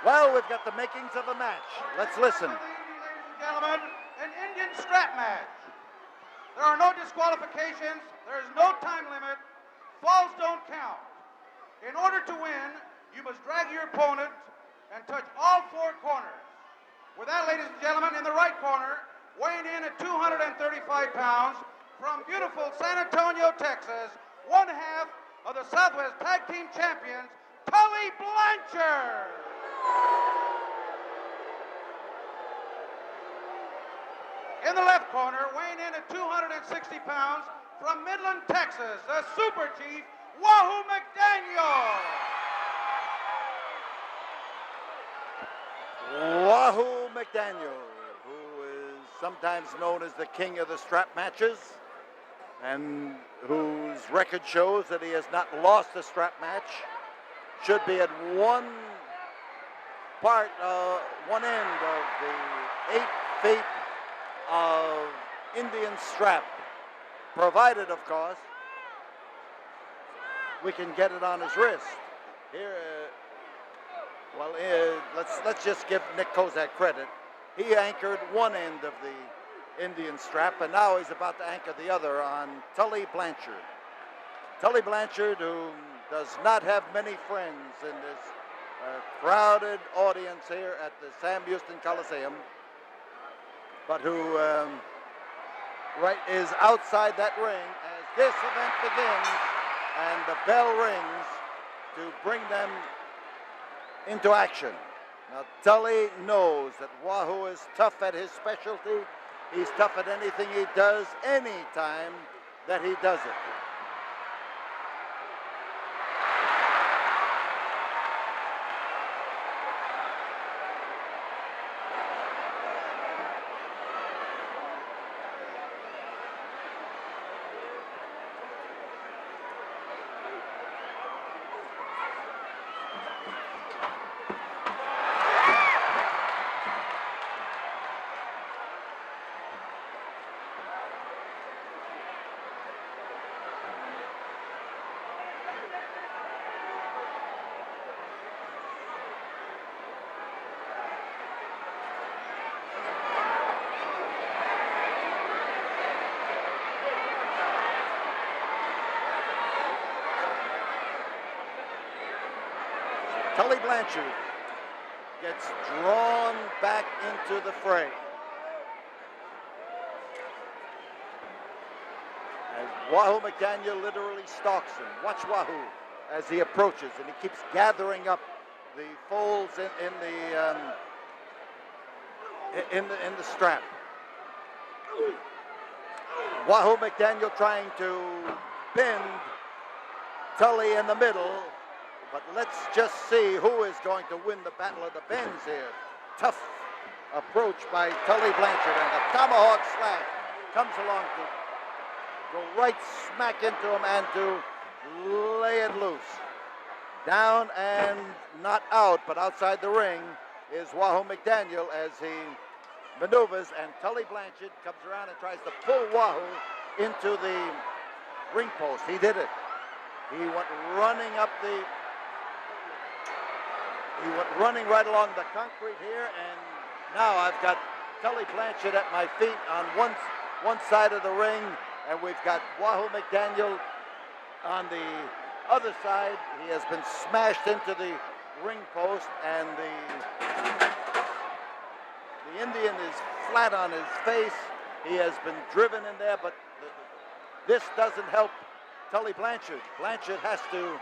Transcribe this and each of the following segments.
Well, we've got the makings of a match. Let's listen. Ladies and gentlemen, an Indian strap match. There are no disqualifications. There is no time limit. Falls don't count. In order to win, you must drag your opponent and touch all four corners. With that, ladies and gentlemen, in the right corner, weighing in at 235 pounds, from beautiful San Antonio, Texas, one half of the Southwest Tag Team Champions, Tully Blanchard. In the left corner, weighing in at 260 pounds, from Midland, Texas, the Super Chief, Wahoo McDaniel. Wahoo McDaniel, who is sometimes known as the king of the strap matches, and whose record shows that he has not lost a strap match, should be at one end of the 8 feet of Indian strap, provided, of course, we can get it on his wrist. Here, let's just give Nick Kozak credit. He anchored one end of the Indian strap, and now he's about to anchor the other on Tully Blanchard. Tully Blanchard, who does not have many friends in this crowded audience here at the Sam Houston Coliseum, but who is outside that ring as this event begins and the bell rings to bring them into action. Now, Tully knows that Wahoo is tough at his specialty. He's tough at anything he does, any time that he does it. Tully Blanchard gets drawn back into the fray as Wahoo McDaniel literally stalks him. Watch Wahoo as he approaches, and he keeps gathering up the folds in the strap. Wahoo McDaniel trying to bend Tully in the middle. But let's just see who is going to win the battle of the bends here. Tough approach by Tully Blanchard, and the tomahawk slash comes along to go right smack into him and to lay it loose. Down and not out, but outside the ring is Wahoo McDaniel as he maneuvers, and Tully Blanchard comes around and tries to pull Wahoo into the ring post. He did it. He went running right along the concrete here, and now I've got Tully Blanchard at my feet on one side of the ring, and we've got Wahoo McDaniel on the other side. He has been smashed into the ring post, and the Indian is flat on his face. He has been driven in there, but this doesn't help Tully Blanchard. Blanchard has to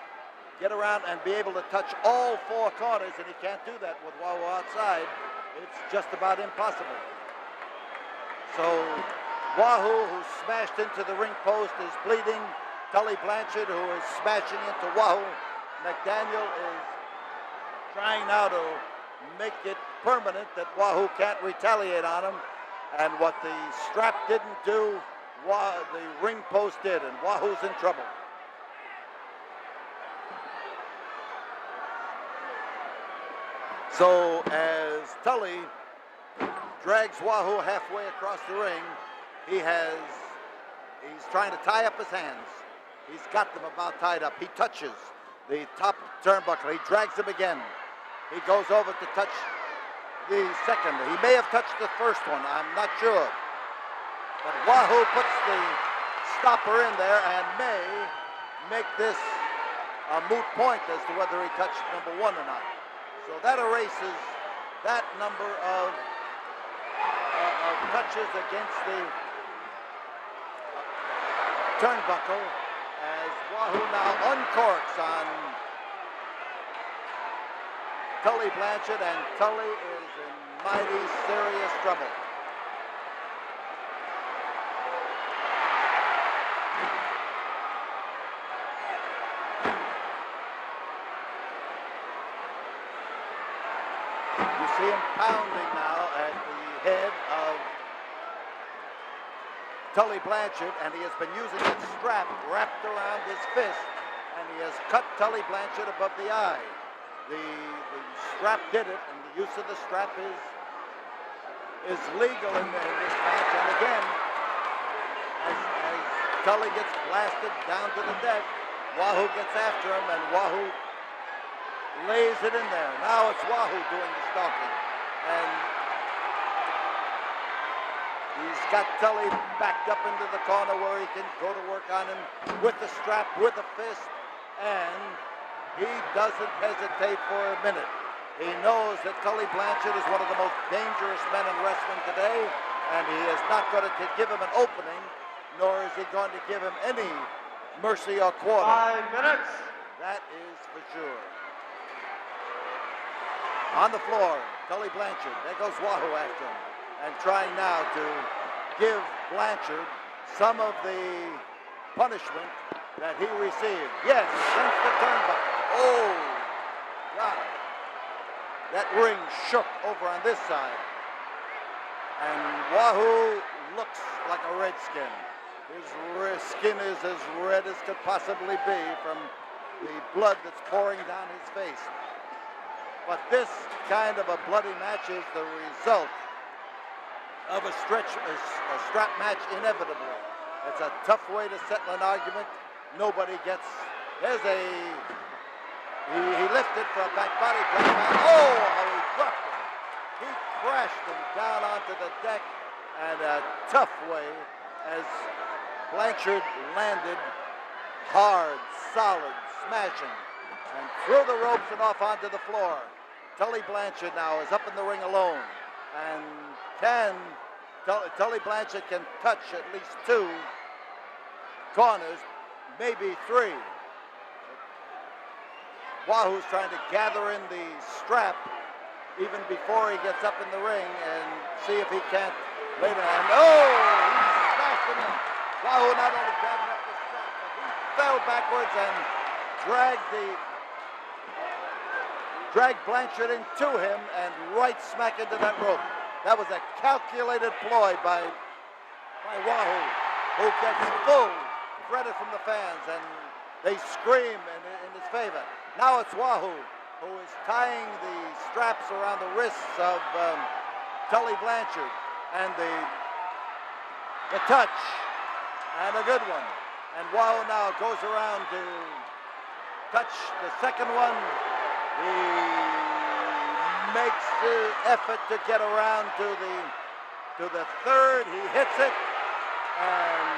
get around and be able to touch all four corners, and he can't do that with Wahoo outside. It's just about impossible. So Wahoo, who's smashed into the ring post, is bleeding. Tully Blanchard, who is smashing into Wahoo McDaniel, is trying now to make it permanent that Wahoo can't retaliate on him. And what the strap didn't do, the ring post did, and Wahoo's in trouble. So as Tully drags Wahoo halfway across the ring, he's trying to tie up his hands. He's got them about tied up. He touches the top turnbuckle. He drags him again. He goes over to touch the second. He may have touched the first one. I'm not sure. But Wahoo puts the stopper in there and may make this a moot point as to whether he touched number one or not. So that erases that number of touches against the turnbuckle as Wahoo now uncorks on Tully Blanchard, and Tully is in mighty serious trouble. You see him pounding now at the head of Tully Blanchard, and he has been using that strap wrapped around his fist, and he has cut Tully Blanchard above the eye. The strap did it, and the use of the strap is legal in this match. And again, as Tully gets blasted down to the deck, Wahoo gets after him, and Wahoo lays it in there. Now it's Wahoo doing the stalking, and he's got Tully backed up into the corner where he can go to work on him with the strap, with the fist, and he doesn't hesitate for a minute. He knows that Tully Blanchard is one of the most dangerous men in wrestling today, and he is not going to give him an opening, nor is he going to give him any mercy or quarter. 5 minutes. That is for sure. On the floor, Tully Blanchard. There goes Wahoo after him, and trying now to give Blanchard some of the punishment that he received. Yes, against the turnbuckle. Oh, God. That ring shook over on this side. And Wahoo looks like a redskin. His skin is as red as could possibly be from the blood that's pouring down his face. But this kind of a bloody match is the result of a strap match inevitably. It's a tough way to settle an argument. Nobody gets, he lifted for a back body drop. Oh, how he dropped him. He crashed him down onto the deck, and a tough way as Blanchard landed hard, solid, smashing, and threw the ropes and off onto the floor. Tully Blanchard now is up in the ring alone, and Tully Blanchard can touch at least 2 corners, maybe 3. Wahoo's trying to gather in the strap even before he gets up in the ring and see if he can't lay the hand. Oh, he smashed him in. Wahoo not only gathered up the strap, but he fell backwards and dragged Blanchard into him and right smack into that rope. That was a calculated ploy by Wahoo, who gets full credit from the fans, and they scream in his favor. Now it's Wahoo, who is tying the straps around the wrists of Tully Blanchard, and the touch, and a good one. And Wahoo now goes around to touch the second one. He makes the effort to get around to the third. He hits it, and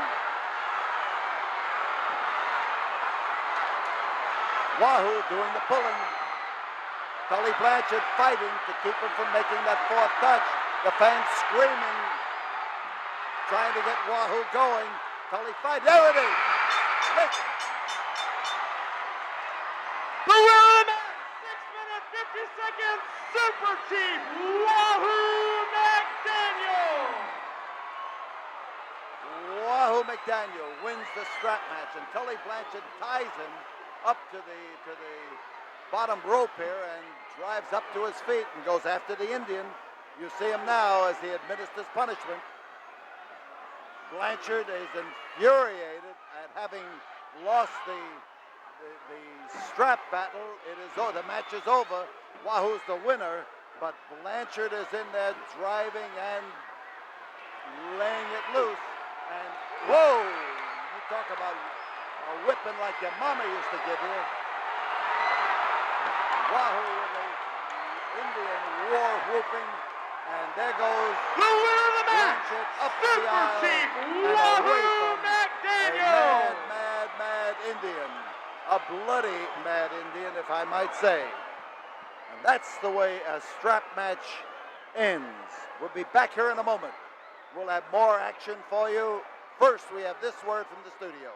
Wahoo doing the pulling. Tully Blanchard fighting to keep him from making that 4th touch. The fans screaming, trying to get Wahoo going. Tully fight. There it is. Listen. The winner, 6 minutes, 50 seconds, Super Chief Wahoo McDaniel. Wahoo McDaniel wins the strap match, and Tully Blanchard ties him up to the bottom rope here and drives up to his feet and goes after the Indian. You see him now as he administers punishment. Blanchard is infuriated at having lost the strap battle. The match is over. Wahoo's the winner, but Blanchard is in there driving and laying it loose. And whoa, you talk about a whipping like your mama used to give you. Wahoo with a Indian war whooping, and there goes The winner of the match, Blanchard up the aisle Chief and away Wahoo from McDaniel. a mad Indian, a bloody mad Indian, if I might say. And that's the way a strap match ends. We'll be back here in a moment. We'll have more action for you. First, we have this word from the studio.